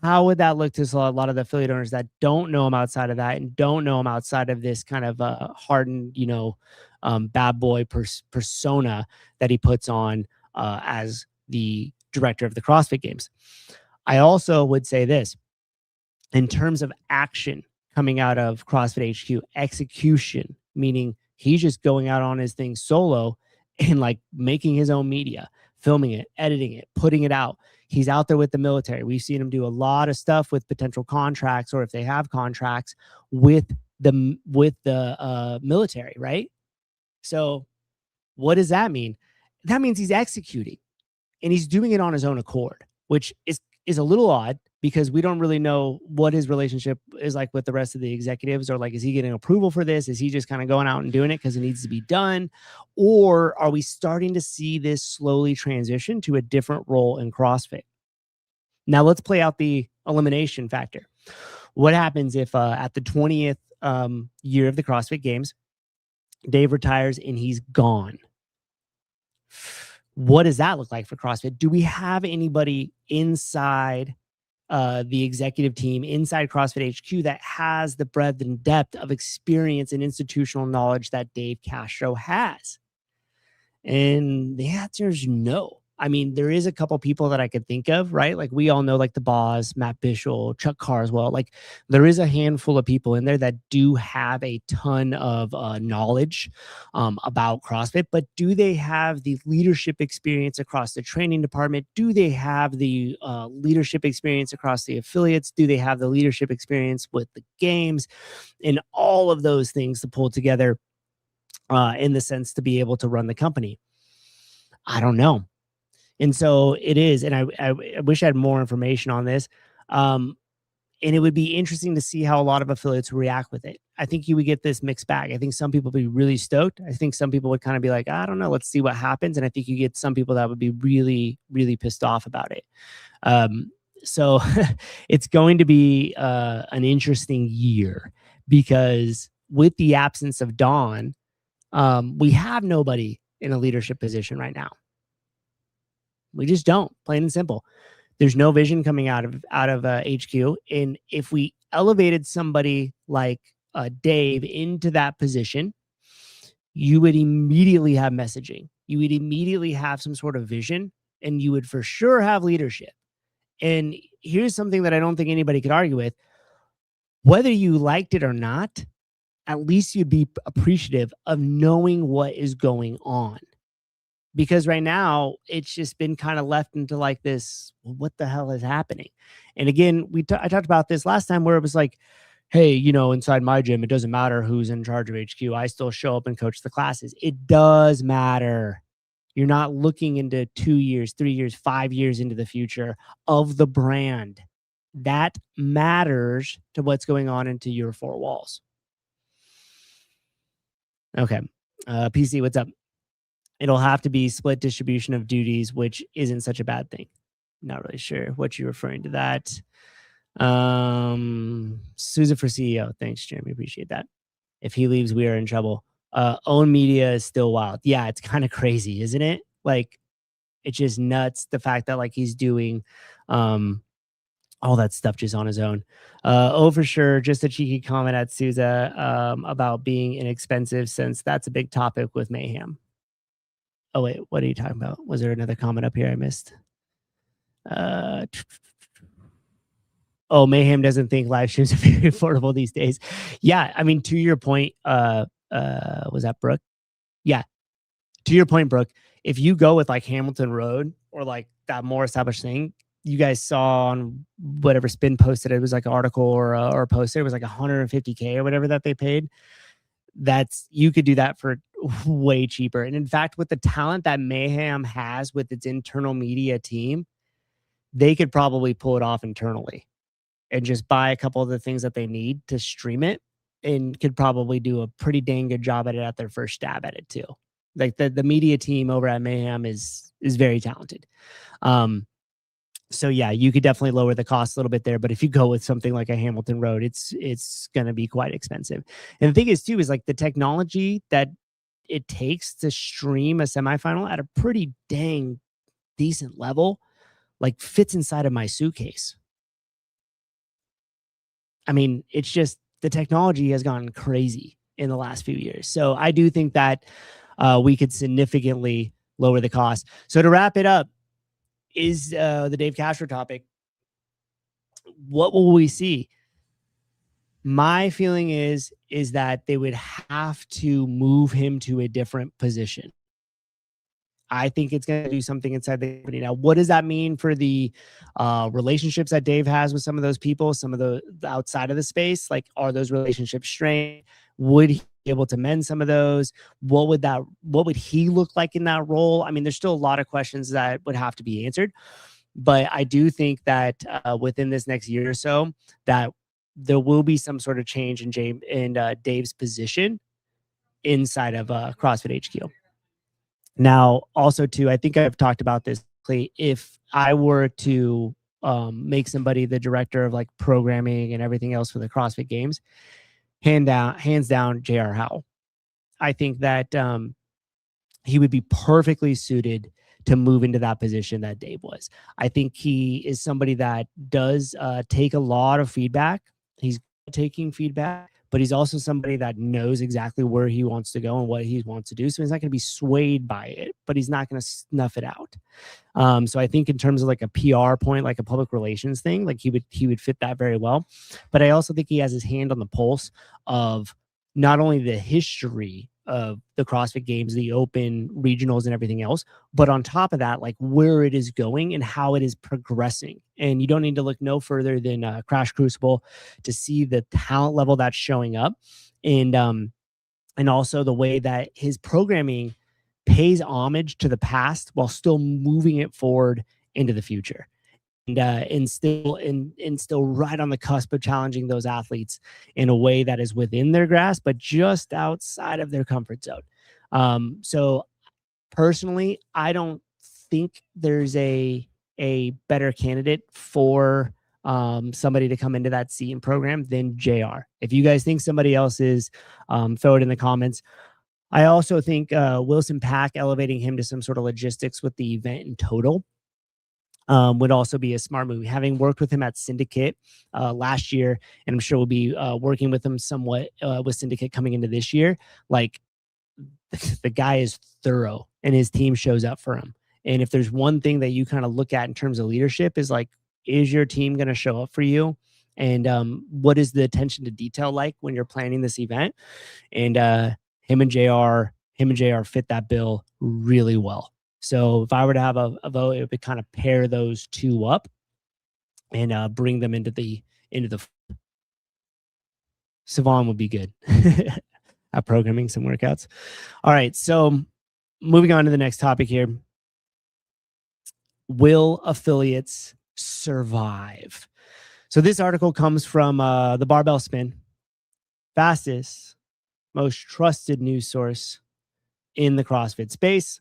how would that look to a lot of the affiliate owners that don't know him outside of that and don't know him outside of this kind of hardened, bad boy persona that he puts on as the director of the CrossFit Games. I also would say this in terms of action coming out of CrossFit HQ, execution, meaning he's just going out on his thing solo and like making his own media, filming it, editing it, putting it out. He's out there with the military. We've seen him do a lot of stuff with potential contracts, or if they have contracts with the military, right? So what does that mean? That means he's executing, and he's doing it on his own accord, which is a little odd because we don't really know what his relationship is like with the rest of the executives, or like, is he getting approval for this? Is he just kind of going out and doing it because it needs to be done? Or are we starting to see this slowly transition to a different role in CrossFit? Now let's play out the elimination factor. What happens if at the 20th year of the CrossFit Games, Dave retires and he's gone? What does that look like for CrossFit? Do we have anybody inside the executive team, inside CrossFit HQ, that has the breadth and depth of experience and institutional knowledge that Dave Castro has? And the answer is no. I mean, there is a couple people that I could think of, right? Like we all know, like the Boss, Matt Bishel, Chuck Carswell. Like there is a handful of people in there that do have a ton of knowledge about CrossFit, but do they have the leadership experience across the training department? Do they have the leadership experience across the affiliates? Do they have the leadership experience with the games and all of those things to pull together in the sense to be able to run the company? I don't know. And so it is, and I wish I had more information on this. And it would be interesting to see how a lot of affiliates react with it. I think you would get this mixed bag. I think some people would be really stoked. I think some people would kind of be like, I don't know, let's see what happens. And I think you get some people that would be really, really pissed off about it. So it's going to be an interesting year, because with the absence of Dawn, we have nobody in a leadership position right now. We just don't, plain and simple. There's no vision coming out of HQ. And if we elevated somebody like Dave into that position, you would immediately have messaging. You would immediately have some sort of vision, and you would for sure have leadership. And here's something that I don't think anybody could argue with. Whether you liked it or not, at least you'd be appreciative of knowing what is going on. Because right now it's just been kind of left into like this, well, what the hell is happening? And again, I talked about this last time, where it was like, hey, you know, inside my gym, it doesn't matter who's in charge of HQ. I still show up and coach the classes. It does matter. You're not looking into 2 years, 3 years, 5 years into the future of the brand. That matters to what's going on into your four walls. Okay. PC, what's up? It'll have to be split distribution of duties, which isn't such a bad thing. Not really sure what you're referring to that. Souza for CEO. Thanks, Jeremy. Appreciate that. If he leaves, we are in trouble. Own media is still wild. Yeah, it's kind of crazy, isn't it? Like, it's just nuts. The fact that like he's doing all that stuff just on his own. For sure. Just a cheeky comment at Souza about being inexpensive, since that's a big topic with Mayhem. Oh, wait, what are you talking about? Was there another comment up here I missed? Mayhem doesn't think live streams are very affordable these days. Yeah, I mean, to your point, was that Brooke? Yeah, to your point, Brooke, if you go with like Hamilton Road or like that more established thing, you guys saw on whatever Spin posted, it was like an article or a poster, it was like $150K or whatever that they paid. You could do that for way cheaper. And in fact, with the talent that Mayhem has with its internal media team, they could probably pull it off internally and just buy a couple of the things that they need to stream it, and could probably do a pretty dang good job at it at their first stab at it too. Like the media team over at Mayhem is very talented. So yeah, you could definitely lower the cost a little bit there. But if you go with something like a Hamilton Road, it's going to be quite expensive. And the thing is too, is like the technology that it takes to stream a semifinal at a pretty dang decent level, like fits inside of my suitcase. I mean, it's just the technology has gone crazy. in the last few years. So I do think that we could significantly lower the cost. So to wrap it up, is the Dave Castro topic. What will we see? My feeling is that they would have to move him to a different position. I think it's going to do something inside the company. Now, what does that mean for the relationships that Dave has with some of those people, some of the outside of the space? Like, are those relationships strained? Would he be able to mend some of those? What would he look like in that role? I mean, there's still a lot of questions that would have to be answered. But I do think that within this next year or so, that there will be some sort of change in Dave's position inside of CrossFit HQ. Now, also too, I think I've talked about this. If I were to make somebody the director of like programming and everything else for the CrossFit Games, hands down, J.R. Howell. I think that he would be perfectly suited to move into that position that Dave was. I think he is somebody that does take a lot of feedback. He's taking feedback, but he's also somebody that knows exactly where he wants to go and what he wants to do. So he's not going to be swayed by it, but he's not going to snuff it out. So I think in terms of like a PR point, like a public relations thing, like he would fit that very well. But I also think he has his hand on the pulse of not only the history of the CrossFit Games, the Open, regionals, and everything else, but on top of that, like where it is going and how it is progressing. And you don't need to look no further than Crash Crucible to see the talent level that's showing up, and also the way that his programming pays homage to the past while still moving it forward into the future. And still right on the cusp of challenging those athletes in a way that is within their grasp, but just outside of their comfort zone. So personally, I don't think there's a better candidate for somebody to come into that seat and program than JR. If you guys think somebody else is, throw it in the comments. I also think Wilson Pack elevating him to some sort of logistics with the event in total would also be a smart move. Having worked with him at Syndicate last year, and I'm sure we'll be working with him somewhat with Syndicate coming into this year, like the guy is thorough and his team shows up for him. And if there's one thing that you kind of look at in terms of leadership is like, is your team going to show up for you? And what is the attention to detail like when you're planning this event? And him and JR fit that bill really well. So if I were to have a vote, it would kind of pair those two up and bring them into the Savon would be good at programming some workouts. All right, so moving on to the next topic here. Will affiliates survive? So this article comes from the Barbell Spin, fastest, most trusted news source in the CrossFit space.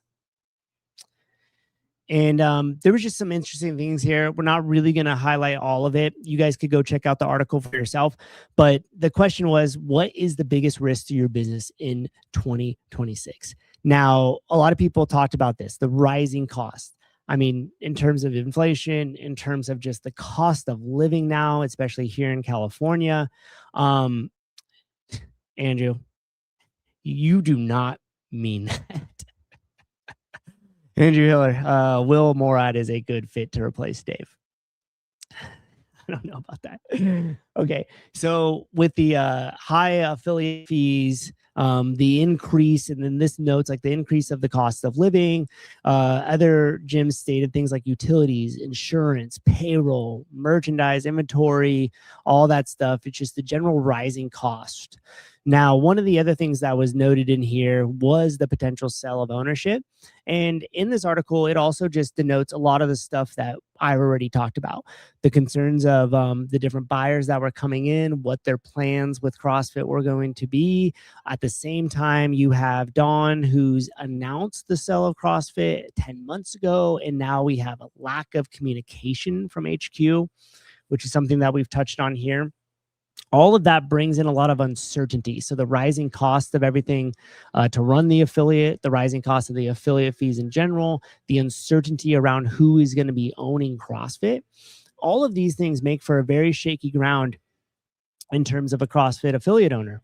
And there was just some interesting things here. We're not really going to highlight all of it. You guys could go check out the article for yourself. But the question was, what is the biggest risk to your business in 2026? Now, a lot of people talked about this, the rising cost. I mean, in terms of inflation, in terms of just the cost of living now, especially here in California. Andrew, you do not mean that. Andrew Hiller, Will Morad is a good fit to replace Dave. I don't know about that. Okay, so with the high affiliate fees, the increase, and then this notes like the increase of the cost of living, other gyms stated things like utilities, insurance, payroll, merchandise, inventory, all that stuff. It's just the general rising cost. Now, one of the other things that was noted in here was the potential sale of ownership. And in this article, it also just denotes a lot of the stuff that I've already talked about. The concerns of the different buyers that were coming in, what their plans with CrossFit were going to be. At the same time, you have Dawn, who's announced the sale of CrossFit 10 months ago. And now we have a lack of communication from HQ, which is something that we've touched on here. All of that brings in a lot of uncertainty. So the rising cost of everything to run the affiliate, the rising cost of the affiliate fees in general, the uncertainty around who is going to be owning CrossFit, all of these things make for a very shaky ground in terms of a CrossFit affiliate owner.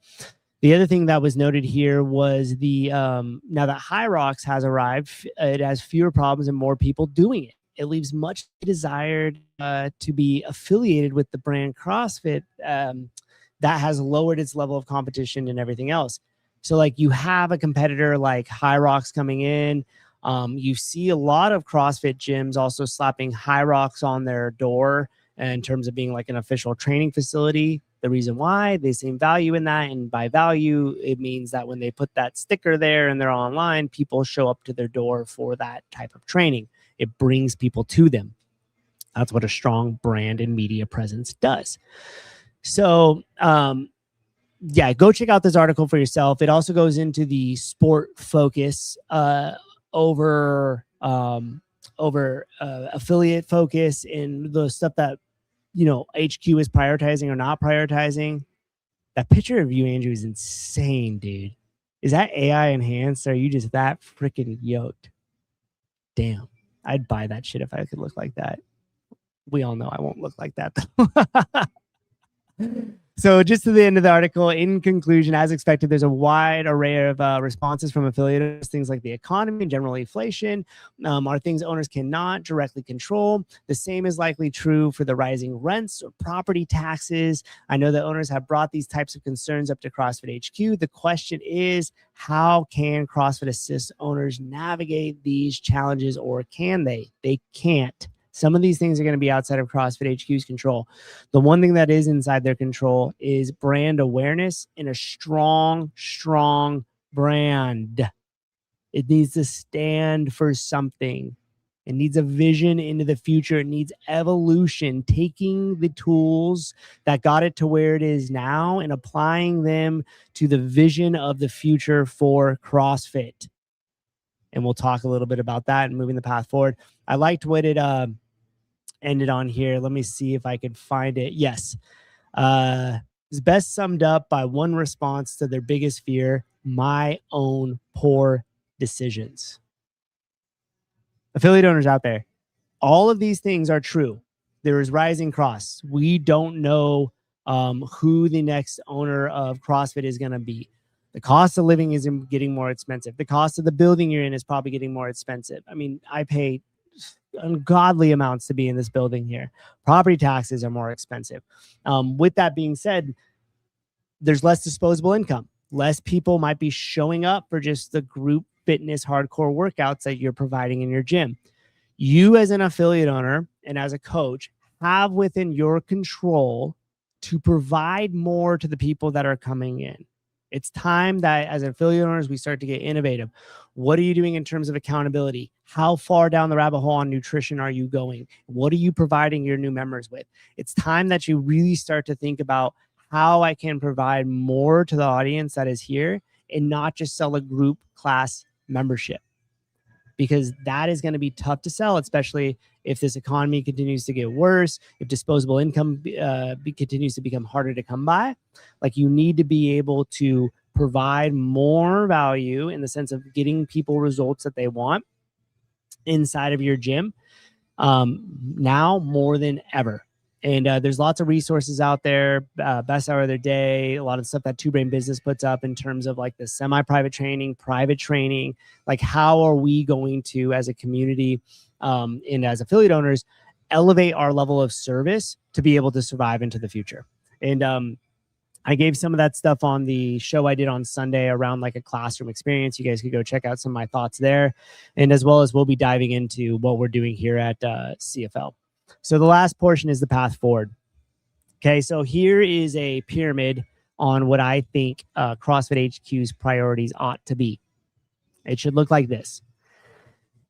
The other thing that was noted here was the now that High Rocks has arrived, it has fewer problems and more people doing it. It leaves much desired to be affiliated with the brand CrossFit that has lowered its level of competition and everything else. So like you have a competitor like High Rocks coming in. You see a lot of CrossFit gyms also slapping High Rocks on their door in terms of being like an official training facility. The reason why, they see value in that, and by value, it means that when they put that sticker there and they're online, people show up to their door for that type of training. It brings people to them. That's what a strong brand and media presence does. So, yeah, go check out this article for yourself. It also goes into the sport focus over affiliate focus and the stuff that HQ is prioritizing or not prioritizing. That picture of you, Andrew, is insane, dude. Is that AI enhanced? Or are you just that freaking yoked? Damn, I'd buy that shit if I could look like that. We all know I won't look like that, though. So just to the end of the article, in conclusion, as expected, there's a wide array of responses from affiliates. Things like the economy and general inflation are things owners cannot directly control. The same is likely true for the rising rents or property taxes. I know that owners have brought these types of concerns up to CrossFit HQ. The question is, how can CrossFit assist owners navigate these challenges, or can they? They can't. Some of these things are going to be outside of CrossFit HQ's control. The one thing that is inside their control is brand awareness and a strong brand. It needs to stand for something. It needs a vision into the future. It needs evolution, taking the tools that got it to where it is now and applying them to the vision of the future for CrossFit. And we'll talk a little bit about that and moving the path forward. I liked what it ended on here. Let me see if I could find it. Yes. It's best summed up by one response to their biggest fear: my own poor decisions. Affiliate owners out there, all of these things are true. There is rising costs. We don't know who the next owner of CrossFit is going to be. The cost of living is getting more expensive. The cost of the building you're in is probably getting more expensive. I mean, I pay ungodly amounts to be in this building here. Property taxes are more expensive. With that being said, there's less disposable income. Less people might be showing up for just the group fitness hardcore workouts that you're providing in your gym. You as an affiliate owner and as a coach have within your control to provide more to the people that are coming in. It's time that as affiliate owners, we start to get innovative. What are you doing in terms of accountability? How far down the rabbit hole on nutrition are you going? What are you providing your new members with? It's time that you really start to think about how I can provide more to the audience that is here and not just sell a group class membership, because that is going to be tough to sell, especially if this economy continues to get worse, if disposable income continues to become harder to come by. Like, you need to be able to provide more value in the sense of getting people results that they want inside of your gym now more than ever. And there's lots of resources out there, best hour of their day, a lot of stuff that Two Brain Business puts up in terms of like the semi-private training, private training. Like, how are we going to, as a community and as affiliate owners, elevate our level of service to be able to survive into the future? And I gave some of that stuff on the show I did on Sunday around like a classroom experience. You guys could go check out some of my thoughts there. And as well as we'll be diving into what we're doing here at CFL. So the last portion is the path forward. Okay, so here is a pyramid on what I think CrossFit HQ's priorities ought to be. It should look like this.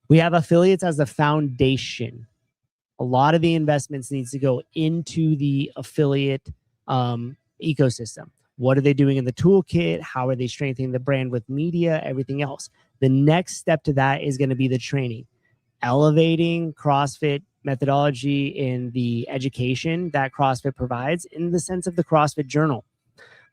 We have affiliates as the foundation. A lot of the investments needs to go into the affiliate ecosystem. What are they doing in the toolkit? How are they strengthening the brand with media? Everything else. The next step to that is going to be the training. Elevating CrossFit methodology in the education that CrossFit provides in the sense of the CrossFit Journal.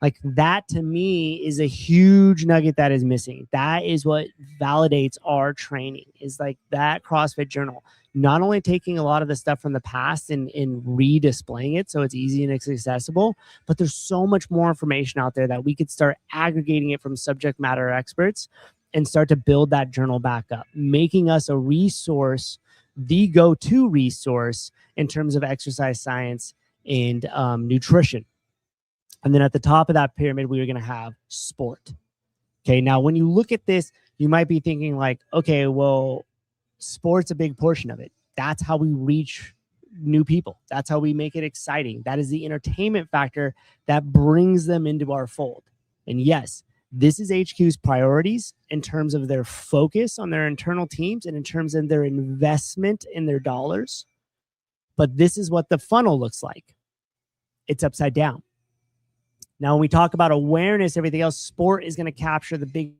Like that to me is a huge nugget that is missing. That is what validates our training, is like that CrossFit journal, not only taking a lot of the stuff from the past and redisplaying it so it's easy and it's accessible, but there's so much more information out there that we could start aggregating it from subject matter experts and start to build that journal back up, making us a resource, the go-to resource in terms of exercise science and nutrition. And then at the top of that pyramid, we are going to have sport. Okay, now when you look at this, you might be thinking like, okay, well, sport's a big portion of it. That's how we reach new people. That's how we make it exciting. That is the entertainment factor that brings them into our fold. And yes, this is HQ's priorities in terms of their focus on their internal teams and in terms of their investment in their dollars. But this is what the funnel looks like. It's upside down. Now, when we talk about awareness, everything else, sport is going to capture the big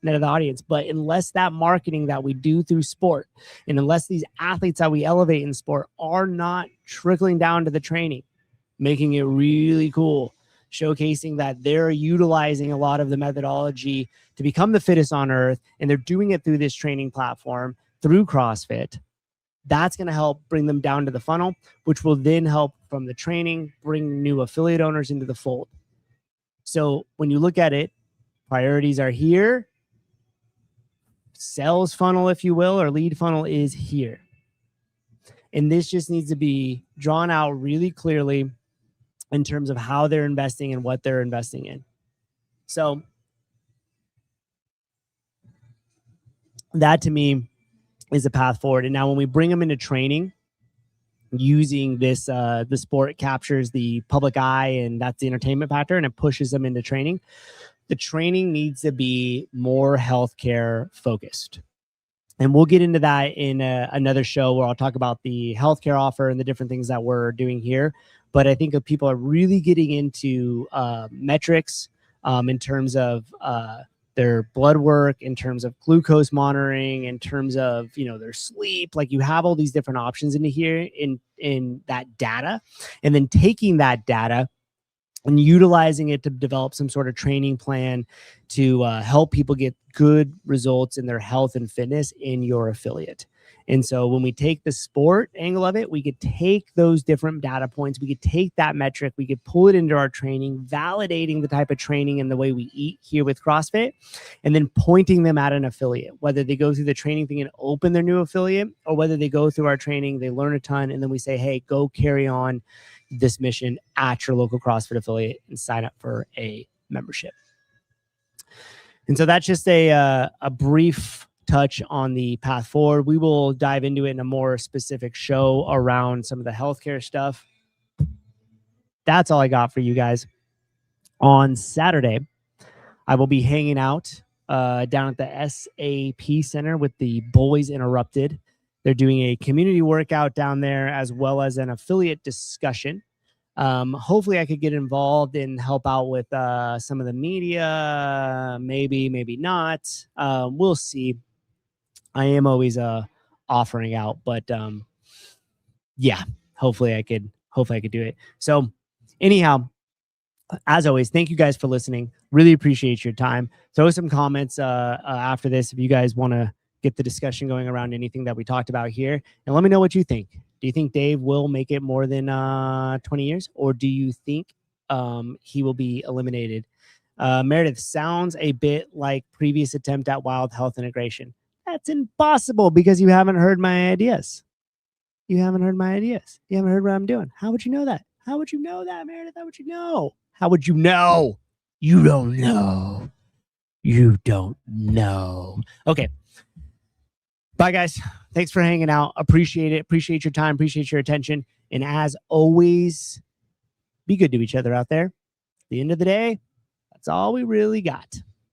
net of the audience. But unless that marketing that we do through sport, and unless these athletes that we elevate in sport are not trickling down to the training, making it really cool, showcasing that they're utilizing a lot of the methodology to become the fittest on earth, and they're doing it through this training platform, through CrossFit, that's going to help bring them down to the funnel, which will then help from the training, bring new affiliate owners into the fold. So when you look at it, priorities are here. Sales funnel, if you will, or lead funnel is here. And this just needs to be drawn out really clearly in terms of how they're investing and what they're investing in. So that to me is a path forward. And now when we bring them into training, using this, the sport captures the public eye, and that's the entertainment factor, and it pushes them into training. The training needs to be more healthcare focused. And we'll get into that in another show where I'll talk about the healthcare offer and the different things that we're doing here. But I think that people are really getting into metrics in terms of their blood work, in terms of glucose monitoring, in terms of, you know, their sleep. Like you have all these different options into here in that data, and then taking that data and utilizing it to develop some sort of training plan to help people get good results in their health and fitness in your affiliate. And so when we take the sport angle of it, we could take those different data points, we could take that metric, we could pull it into our training, validating the type of training and the way we eat here with CrossFit, and then pointing them at an affiliate, whether they go through the training thing and open their new affiliate, or whether they go through our training, they learn a ton, and then we say, hey, go carry on this mission at your local CrossFit affiliate and sign up for a membership. And so that's just a brief touch on the path forward. We will dive into it in a more specific show around some of the healthcare stuff. That's all I got for you guys. On Saturday, I will be hanging out down at the SAP Center with the Boys Interrupted. They're doing a community workout down there as well as an affiliate discussion. Hopefully I could get involved and help out with some of the media, maybe not. We'll see. I am always offering out, but yeah, hopefully I could do it. So anyhow, as always, thank you guys for listening. Really appreciate your time. Throw some comments after this if you guys want to get the discussion going around anything that we talked about here, and let me know what you think. Do you think Dave will make it more than 20 years, or do you think he will be eliminated? Meredith, sounds a bit like previous attempt at wild health integration. That's impossible because you haven't heard my ideas. You haven't heard my ideas. You haven't heard what I'm doing. How would you know that? How would you know that, Meredith? How would you know? How would you know? You don't know. You don't know. Okay. Bye, guys. Thanks for hanging out. Appreciate it. Appreciate your time. Appreciate your attention. And as always, be good to each other out there. At the end of the day, that's all we really got.